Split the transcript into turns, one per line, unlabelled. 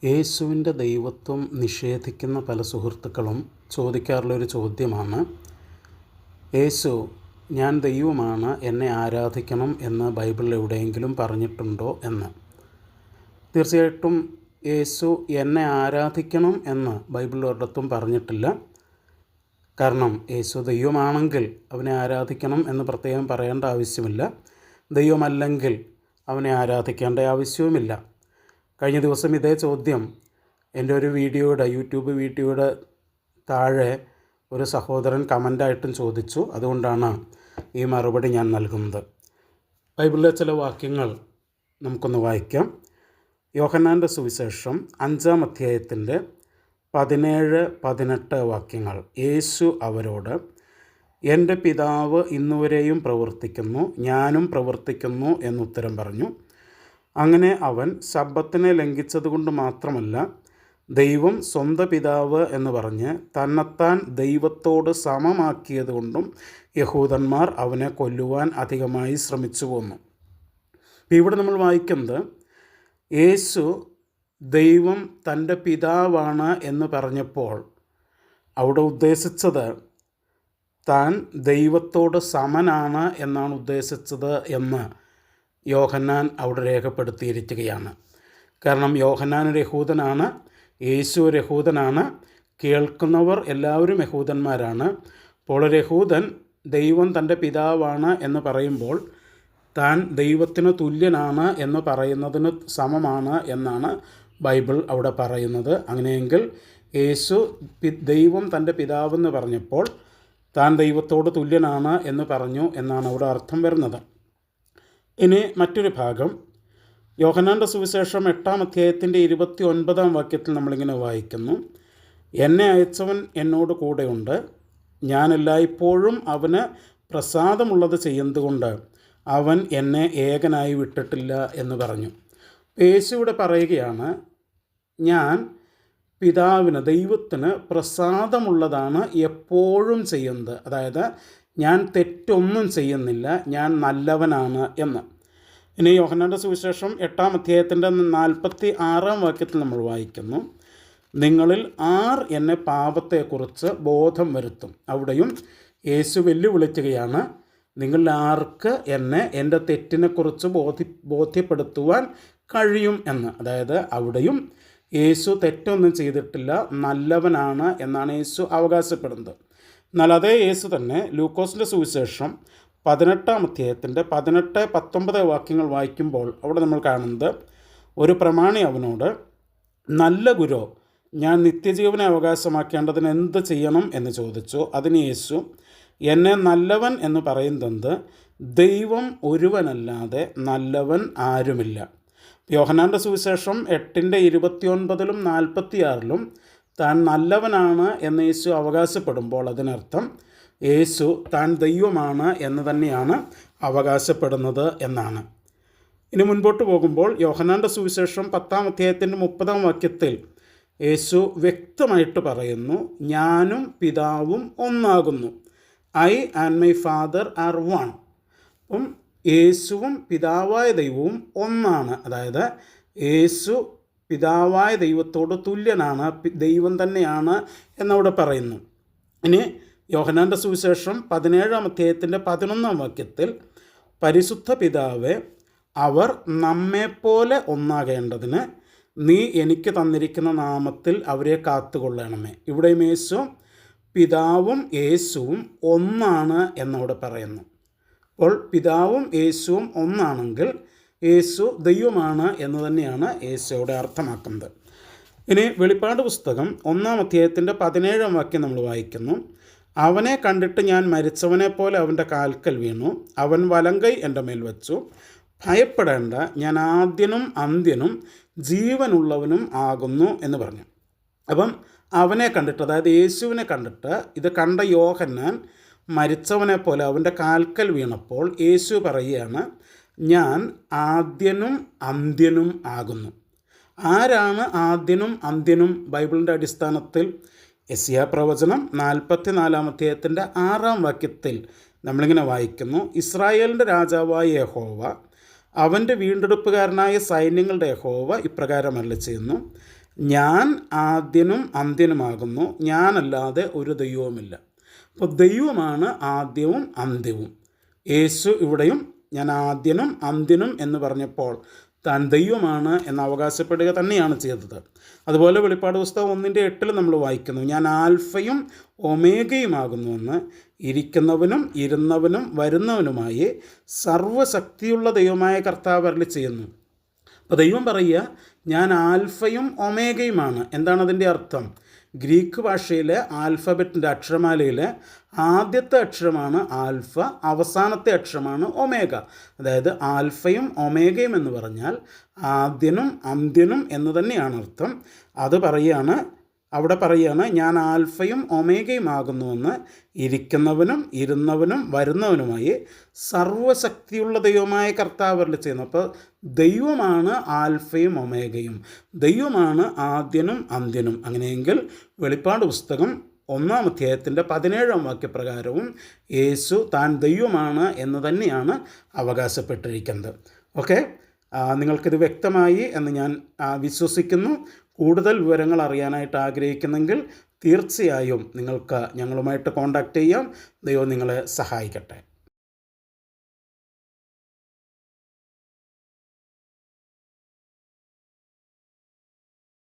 യേശുവിൻ്റെ ദൈവത്വം നിഷേധിക്കുന്ന പല സുഹൃത്തുക്കളും ചോദിക്കാറുള്ളൊരു ചോദ്യമാണ്, യേശു ഞാൻ ദൈവമാണ്, എന്നെ ആരാധിക്കണം എന്ന് ബൈബിളിൽ എവിടെയെങ്കിലും പറഞ്ഞിട്ടുണ്ടോ എന്ന്. തീർച്ചയായിട്ടും യേശു എന്നെ ആരാധിക്കണം എന്ന് ബൈബിളിൽ ഒരിടത്തും പറഞ്ഞിട്ടില്ല. കാരണം യേശു ദൈവമാണെങ്കിൽ അവനെ ആരാധിക്കണം എന്ന് പ്രത്യേകം പറയേണ്ട ആവശ്യമില്ല. ദൈവമല്ലെങ്കിൽ അവനെ ആരാധിക്കേണ്ട ആവശ്യവുമില്ല. കഴിഞ്ഞ ദിവസം ഇതേ ചോദ്യം എൻ്റെ ഒരു യൂട്യൂബ് വീഡിയോയുടെ താഴെ ഒരു സഹോദരൻ കമൻ്റായിട്ടും ചോദിച്ചു. അതുകൊണ്ടാണ് ഈ മറുപടി ഞാൻ നൽകുന്നത്. ബൈബിളിലെ ചില വാക്യങ്ങൾ നമുക്കൊന്ന് വായിക്കാം. യോഹന്നാൻ്റെ സുവിശേഷം 5-ാം അധ്യായത്തിൻ്റെ 17-18 വാക്യങ്ങൾ. യേശു അവരോട്, എൻ്റെ പിതാവ് ഇന്നുവരെയും പ്രവർത്തിക്കുന്നു, ഞാനും പ്രവർത്തിക്കുന്നു എന്നുത്തരം പറഞ്ഞു. അങ്ങനെ അവൻ ശബ്ബത്തിനെ ലംഘിച്ചതുകൊണ്ട് മാത്രമല്ല, ദൈവം സ്വന്തം പിതാവ് എന്ന് പറഞ്ഞ് തന്നെത്താൻ ദൈവത്തോട് സമമാക്കിയതുകൊണ്ടും യഹൂദന്മാർ അവനെ കൊല്ലുവാൻ അധികമായി ശ്രമിച്ചു പോന്നു. ഇവിടെ നമ്മൾ വായിക്കുന്നത്, യേശു ദൈവം തൻ്റെ പിതാവാണ് എന്ന് പറഞ്ഞപ്പോൾ അവിടെ ഉദ്ദേശിച്ചത് താൻ ദൈവത്തോട് സമനാണ് എന്നാണ് ഉദ്ദേശിച്ചത് എന്ന് യോഹന്നാൻ അവിടെ രേഖപ്പെടുത്തിയിരിക്കുകയാണ്. കാരണം യോഹന്നാൻ ഒരു യഹൂദനാണ്, യേശു ഒരു യഹൂദനാണ്, കേൾക്കുന്നവർ എല്ലാവരും യഹൂദന്മാരാണ്. അപ്പോൾ ഒരു യഹൂദൻ ദൈവം തൻ്റെ പിതാവാണ് എന്ന് പറയുമ്പോൾ താൻ ദൈവത്തിന് തുല്യനാണ് എന്ന് പറയുന്നതിന് സമമാണ് എന്നാണ് ബൈബിൾ അവിടെ പറയുന്നത്. അങ്ങനെയെങ്കിൽ യേശു ദൈവം തൻ്റെ പിതാവെന്ന് പറഞ്ഞപ്പോൾ താൻ ദൈവത്തോട് തുല്യനാണ് എന്ന് പറഞ്ഞു എന്നാണ് അവിടെ അർത്ഥം വരുന്നത്. ഇനി മറ്റൊരു ഭാഗം, യോഹന്നാൻ്റെ സുവിശേഷം 8-ാം അധ്യായത്തിൻ്റെ 29-ാം വാക്യത്തിൽ നമ്മളിങ്ങനെ വായിക്കുന്നു, എന്നെ അയച്ചവൻ എന്നോട് കൂടെയുണ്ട്, ഞാൻ എല്ലായ്പ്പോഴും അവന് പ്രസാദമുള്ളത് ചെയ്യുന്നതുകൊണ്ട് അവൻ എന്നെ ഏകനായി വിട്ടിട്ടില്ല എന്ന് പറഞ്ഞു. യേശു ഇവിടെ പറയുകയാണ്, ഞാൻ പിതാവിന് ദൈവത്തിന് പ്രസാദമുള്ളതാണ് എപ്പോഴും ചെയ്യുന്നത്. അതായത് ഞാൻ തെറ്റൊന്നും ചെയ്യുന്നില്ല, ഞാൻ നല്ലവനാണ് എന്ന്. ഇനി യോഹന്നാൻ്റെ സുവിശേഷം 8-ാം അധ്യായത്തിൻ്റെ 46-ാം വാക്യത്തിൽ നമ്മൾ വായിക്കുന്നു, നിങ്ങളിൽ ആർ എന്നെ പാപത്തെക്കുറിച്ച് ബോധം വരുത്തും. അവിടെയും യേശു വെല്ലുവിളിക്കുകയാണ്, നിങ്ങളിൽ ആർക്ക് എന്നെ എൻ്റെ തെറ്റിനെക്കുറിച്ച് ബോധ്യപ്പെടുത്തുവാൻ കഴിയും എന്ന്. അതായത് അവിടെയും യേശു തെറ്റൊന്നും ചെയ്തിട്ടില്ല, നല്ലവനാണ് എന്നാണ് യേശു അവകാശപ്പെടുന്നത്. എന്നാൽ അതേ യേശു തന്നെ ലൂക്കോസിൻ്റെ സുവിശേഷം 18-ാം അധ്യായത്തിൻ്റെ 18-19 വാക്യങ്ങൾ വായിക്കുമ്പോൾ അവിടെ നമ്മൾ കാണുന്നത്, ഒരു പ്രമാണി അവനോട്, നല്ല ഗുരു, ഞാൻ നിത്യജീവനെ അവകാശമാക്കേണ്ടതിന് എന്ത് ചെയ്യണം എന്ന് ചോദിച്ചു. അതിന് യേശു, എന്നെ നല്ലവൻ എന്ന് പറയുന്നത് ദൈവം ഒരുവനല്ലാതെ നല്ലവൻ ആരുമില്ല. യോഹന്നാൻ്റെ സുവിശേഷം 8-29-ലും 46-ലും താൻ നല്ലവനാണ് എന്ന് യേശു അവകാശപ്പെടുമ്പോൾ അതിനർത്ഥം യേശു താൻ ദൈവമാണ് എന്ന് തന്നെയാണ് അവകാശപ്പെടുന്നത് എന്നാണ്. ഇനി മുൻപോട്ട് പോകുമ്പോൾ യോഹന്നാൻ്റെ സുവിശേഷം 10-ാം അധ്യായത്തിൻ്റെ 30-ാം വാക്യത്തിൽ യേശു വ്യക്തമായിട്ട് പറയുന്നു, ഞാനും പിതാവും ഒന്നാകുന്നു. I and my father are one. അപ്പം യേശുവും പിതാവായ ദൈവവും ഒന്നാണ്. അതായത് യേശു പിതാവായ ദൈവത്തോട് തുല്യനാണ്, ദൈവം തന്നെയാണ് എന്നവിടെ പറയുന്നു. ഇനി യോഹന്നാൻ്റെ സുവിശേഷം 17-ാം അധ്യായത്തിൻ്റെ 11-ാം വാക്യത്തിൽ, പരിശുദ്ധ പിതാവേ, അവർ നമ്മെപ്പോലെ ഒന്നാകേണ്ടതിന് നീ എനിക്ക് തന്നിരിക്കുന്ന നാമത്തിൽ അവരെ കാത്തുകൊള്ളണമേ. ഇവിടെയും യേശു പിതാവും യേശുവും ഒന്നാണ് എന്നവിടെ പറയുന്നു. അപ്പോൾ പിതാവും യേശുവും ഒന്നാണെങ്കിൽ യേശു ദൈവമാണ് എന്ന് തന്നെയാണ് യേശുവിടെ അർത്ഥമാക്കുന്നത്. ഇനി വെളിപ്പാട് പുസ്തകം 1-ാം അധ്യായത്തിൻ്റെ 17-ാം വാക്യം നമ്മൾ വായിക്കുന്നു, അവനെ കണ്ടിട്ട് ഞാൻ മരിച്ചവനെ പോലെ അവൻ്റെ കാൽക്കൽ വീണു, അവൻ വലങ്കൈ എൻ്റെ മേൽ വച്ചു, ഭയപ്പെടേണ്ട, ഞാൻ ആദ്യനും അന്ത്യനും ജീവനുള്ളവനും ആകുന്നു എന്ന് പറഞ്ഞു. അപ്പം അവനെ കണ്ടിട്ട്, അതായത് യേശുവിനെ കണ്ടിട്ട്, ഇത് കണ്ട യോഹന്നാൻ മരിച്ചവനെ പോലെ അവൻ്റെ കാൽക്കൽ വീണപ്പോൾ യേശു പറയുകയാണ്, ഞാൻ ആദ്യനും അന്ത്യനും ആകുന്നു. ആരാണ് ആദ്യനും അന്ത്യനും? ബൈബിളിൻ്റെ അടിസ്ഥാനത്തിൽ യെശയ്യാ പ്രവചനം 44-ാം അധ്യായത്തിൻ്റെ 6-ാം വാക്യത്തിൽ നമ്മളിങ്ങനെ വായിക്കുന്നു, ഇസ്രായേലിൻ്റെ രാജാവായ യഹോവ, അവൻ്റെ വീണ്ടെടുപ്പുകാരനായ സൈന്യങ്ങളുടെ യഹോവ ഇപ്രകാരം അരുളിച്ചെയ്യുന്നു, ഞാൻ ആദ്യനും അന്ത്യനുമാകുന്നു, ഞാനല്ലാതെ ഒരു ദൈവവുമില്ല. അപ്പോൾ ദൈവമാണ് ആദ്യവും അന്ത്യവും. യേശു ഇവിടെയും ഞാൻ ആദ്യനും അന്ത്യനും എന്ന് പറഞ്ഞപ്പോൾ താൻ ദൈവമാണ് എന്ന് അവകാശപ്പെടുക തന്നെയാണ് ചെയ്തത്. അതുപോലെ വെളിപ്പാട് പുസ്തകം 1:8 നമ്മൾ വായിക്കുന്നു, ഞാൻ ആൽഫയും ഒമേഗയുമാകുന്നുവെന്ന്, ഇരിക്കുന്നവനും ഇരുന്നവനും വരുന്നവനുമായി സർവ്വശക്തിയുള്ള ദൈവമായ കർത്താവ് അരുളി ചെയ്യുന്നു. അപ്പോൾ ദൈവം പറയുക, ഞാൻ ആൽഫയും ഒമേഗയുമാണ്. എന്താണ് അതിൻ്റെ അർത്ഥം? ഗ്രീക്ക് ഭാഷയിലെ ആൽഫബറ്റിൻ്റെ അക്ഷരമാലയിലെ ആദ്യത്തെ അക്ഷരമാണ് ആൽഫ, അവസാനത്തെ അക്ഷരമാണ് ഒമേഗ. അതായത് ആൽഫയും ഒമേഗയും എന്ന് പറഞ്ഞാൽ ആദ്യനും അന്ത്യനും എന്ന് തന്നെയാണ് അർത്ഥം. അത് അവിടെ പറയുകയാണ്, ഞാൻ ആൽഫയും ഒമേഗയുമാകുന്നുവെന്ന്, ഇരിക്കുന്നവനും ഇരുന്നവനും വരുന്നവനുമായി സർവ്വശക്തിയുള്ള ദൈവമായ കർത്താവ് അരുളി ചെയ്യുന്നു. അപ്പോൾ ദൈവമാണ് ആൽഫയും ഒമേഗയും, ദൈവമാണ് ആദ്യനും അന്ത്യനും. അങ്ങനെയെങ്കിൽ വെളിപ്പാട് പുസ്തകം 1-ാം അധ്യായത്തിൻ്റെ 17-ാം വാക്യപ്രകാരവും യേശു താൻ ദൈവമാണ് എന്ന് തന്നെയാണ് അവകാശപ്പെട്ടിരിക്കുന്നത്. ഓക്കെ, നിങ്ങൾക്കിത് വ്യക്തമായി എന്ന് ഞാൻ വിശ്വസിക്കുന്നു. കൂടുതൽ വിവരങ്ങൾ അറിയാനായിട്ട് ആഗ്രഹിക്കുന്നെങ്കിൽ തീർച്ചയായും നിങ്ങൾക്ക് ഞങ്ങളുമായിട്ട് കോൺടാക്റ്റ് ചെയ്യാം. ദൈവം നിങ്ങളെ സഹായിക്കട്ടെ.